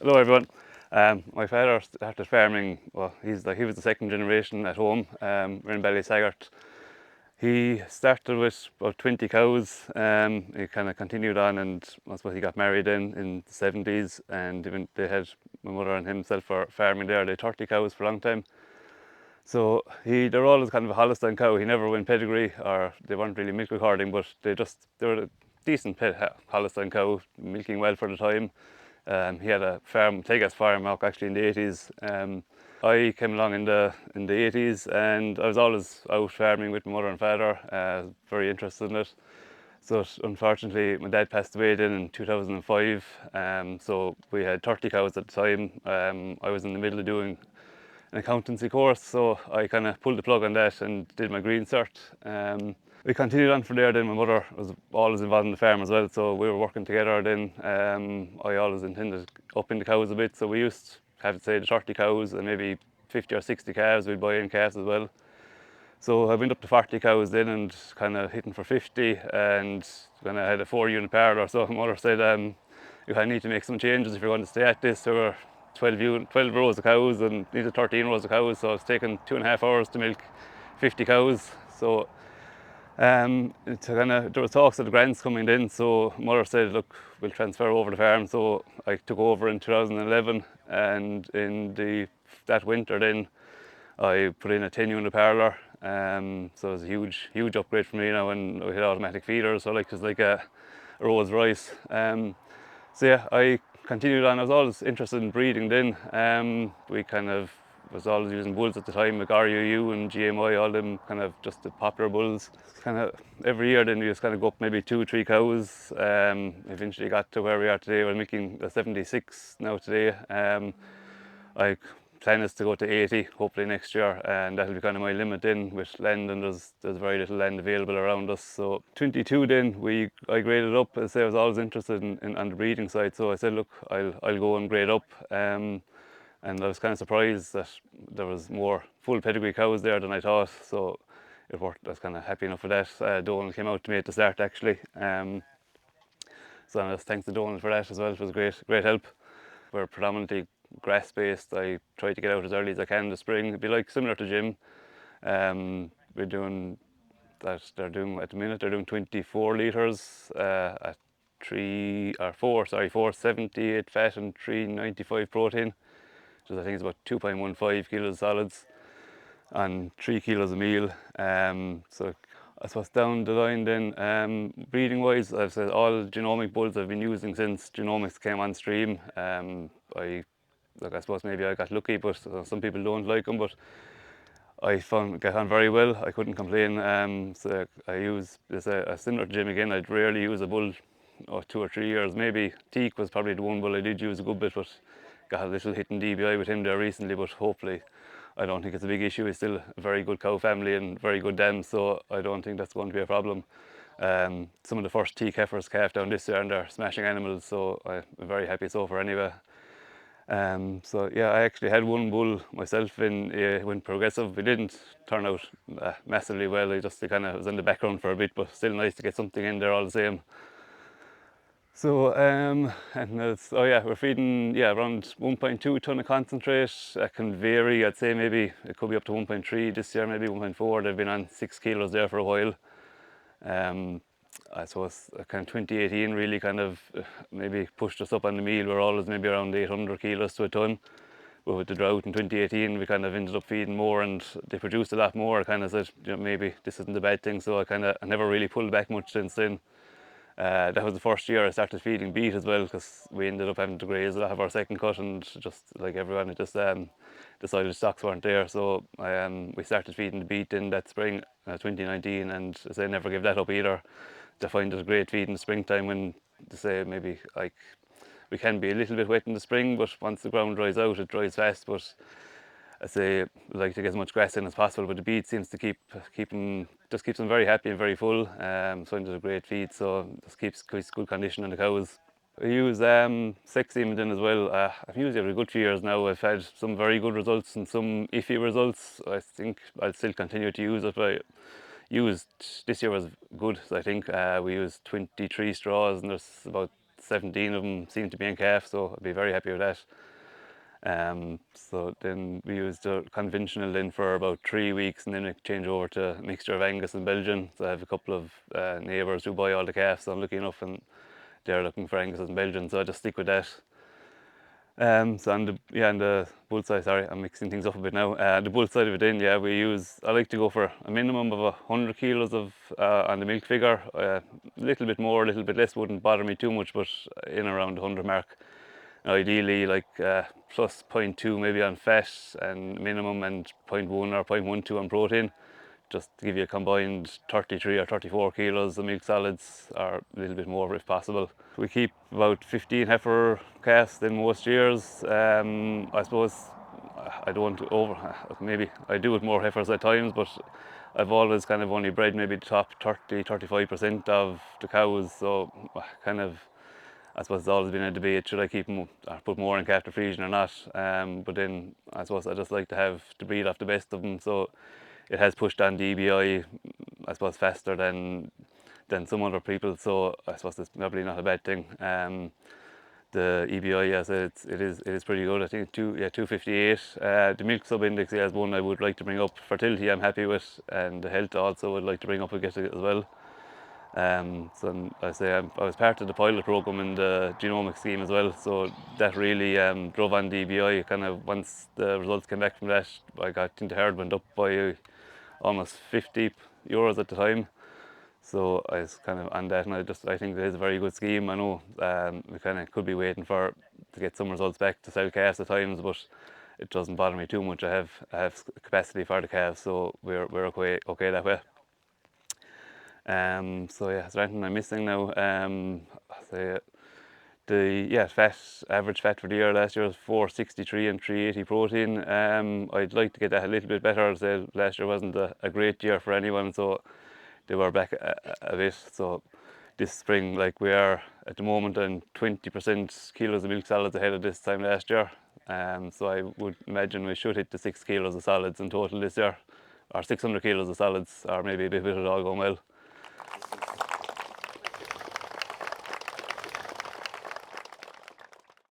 Hello everyone. My father started farming. Well, he was the second generation at home. We're in Ballysaggart. He started with about 20 cows. He kind of continued on, and I suppose he got married in the 70s, and even they had my mother and himself for farming there. They had 30 cows for a long time. So they were always kind of a Holstein cow. He never went pedigree, or they weren't really milk recording, but they were a decent Holstein cow, milking well for the time. He had a farm, Tegas farm, actually in the 80s. I came along in the 80s, and I was always out farming with my mother and father. Very interested in it. So unfortunately, my dad passed away then in 2005. So we had 30 cows at the time. I was in the middle of doing an accountancy course, so I kind of pulled the plug on that and did my green cert. We continued on from there. Then my mother was always involved in the farm as well, so we were working together. Then I always intended upping the cows a bit, so we used to have, say, the 30 cows and maybe 50 or 60 calves. We'd buy in calves as well. So I went up to 40 cows then and kind of hitting for 50, and when I had a 4 unit parlour, so my mother said, you kind of need to make some changes if you're going to stay at this. There were 12 rows of cows and needed 13 rows of cows, so it's taken 2.5 hours to milk 50 cows. So there was talks of the grants coming in, so mother said, look, we'll transfer over the farm. So I took over in 2011, and that winter then I put in a 10 unit parlour. So it was a huge upgrade for me now, and we had automatic feeders, so it's like a Rolls Royce. So yeah, I continued on. I was always interested in breeding then. We kind of was always using bulls at the time, like RUU and GMI, all them kind of just the popular bulls. Kind of every year then we just kind of go up maybe 2 or 3 cows. Eventually got to where we are today. We're making a 76 now today. I plan is to go to 80 hopefully next year, and that'll be kind of my limit in with land, and there's very little land available around us. So 22 then I graded up. As I say, I was always interested in on the breeding side, so I said, look, I'll go and grade up. And I was kind of surprised that there was more full pedigree cows there than I thought, so it worked. I was kind of happy enough with that. Donald came out to me at the start actually. So thanks to Donald for that as well. It was a great help. We're predominantly grass based. I try to get out as early as I can in the spring. It'd be like similar to gym. We're doing that. They're doing at the minute. They're doing 24 litres at 478 fat and 395 protein. So I think it's about 2.15 kilos solids and 3 kilos a meal. So I suppose down the line then, breeding wise, I've said all genomic bulls I've been using since genomics came on stream. I suppose maybe I got lucky, but some people don't like them. But I found get on very well. I couldn't complain. So I use this a similar to Jim again. I'd rarely use a bull, 2 or 3 years. Maybe Teak was probably the one bull I did use a good bit, but got a little hit in DBI with him there recently. But hopefully, I don't think it's a big issue. He's still a very good cow family and very good dam, so I don't think that's going to be a problem. Some of the first Teak heifers calved down this year, and they're smashing animals, so I'm very happy so far anyway. So yeah, I actually had one bull myself when progressive. It didn't turn out massively well. It kind of was in the background for a bit, but still nice to get something in there all the same. So we're feeding around 1.2 ton of concentrate. That can vary. I'd say maybe it could be up to 1.3 this year, maybe 1.4. They've been on 6 kilos there for a while. I suppose kind of 2018 really kind of maybe pushed us up on the meal. We're always maybe around 800 kilos to a ton. But with the drought in 2018, we kind of ended up feeding more, and they produced a lot more. I kind of said, maybe this isn't a bad thing. So I never really pulled back much since then. That was the first year I started feeding beet as well, because we ended up having to graze a lot of our second cut, and just like everyone, it just decided stocks weren't there. So we started feeding the beet in that spring, 2019, and as I never gave that up either. I find it a great feed in the springtime when, to say, maybe like we can be a little bit wet in the spring, but once the ground dries out, it dries fast. But I say we like to get as much grass in as possible, but the beet seems to keep them very happy and very full. So it's a great feed, so just keeps good condition in the cows. I use sex semen as well. I've used it every good few years now. I've had some very good results and some iffy results. I think I'll still continue to use it. But this year was good. I think we used 23 straws, and there's about 17 of them seem to be in calf, so I'd be very happy with that. So then we used the conventional then for about 3 weeks, and then we change over to a mixture of Angus and Belgian. So I have a couple of neighbours who buy all the calves, so I'm lucky enough, and they're looking for Angus and Belgian, so I just stick with that. So on the bull side, sorry, I'm mixing things up a bit now. The bull side of it then, I like to go for a minimum of 100 kilos of on the milk figure. A little bit more, a little bit less wouldn't bother me too much, but in around the 100 mark. Ideally, like plus 0.2 maybe on fat and minimum, and 0.1 or 0.12 on protein, just to give you a combined 33 or 34 kilos of milk solids, or a little bit more if possible. We keep about 15 heifer calves in most years. I suppose I don't maybe I do with more heifers at times, but I've always kind of only bred maybe the top 30-35% of the cows, so kind of, I suppose it's always been a debate, should I keep them or put more in calf to Friesian or not? But then I suppose I just like to have the breed off the best of them, so it has pushed on the EBI, I suppose, faster than some other people, so I suppose it's probably not a bad thing. The EBI, yes, it is pretty good. I think 258. The milk sub index is one I would like to bring up. Fertility I'm happy with, and the health also would like to bring up and get it as well. So I was part of the pilot program in the genomic scheme as well, so that really drove on the EBI. Kind of once the results came back from that, I think the herd went up by almost €50 at the time. So I was kind of on that, and I think it is a very good scheme. I know we kind of could be waiting to get some results back to sell calves at times, but it doesn't bother me too much. I have capacity for the calves, so we're okay that way. So yeah, is there anything I'm missing now? Average fat for the year last year was 463 and 380 protein. I'd like to get that a little bit better. Last year wasn't a great year for anyone, so they were back a bit. So this spring, like we are at the moment, on 20% kilos of milk solids ahead of this time last year. So I would imagine we should hit the 6 kilos of solids in total this year, or 600 kilos of solids, or maybe a bit of it all going well.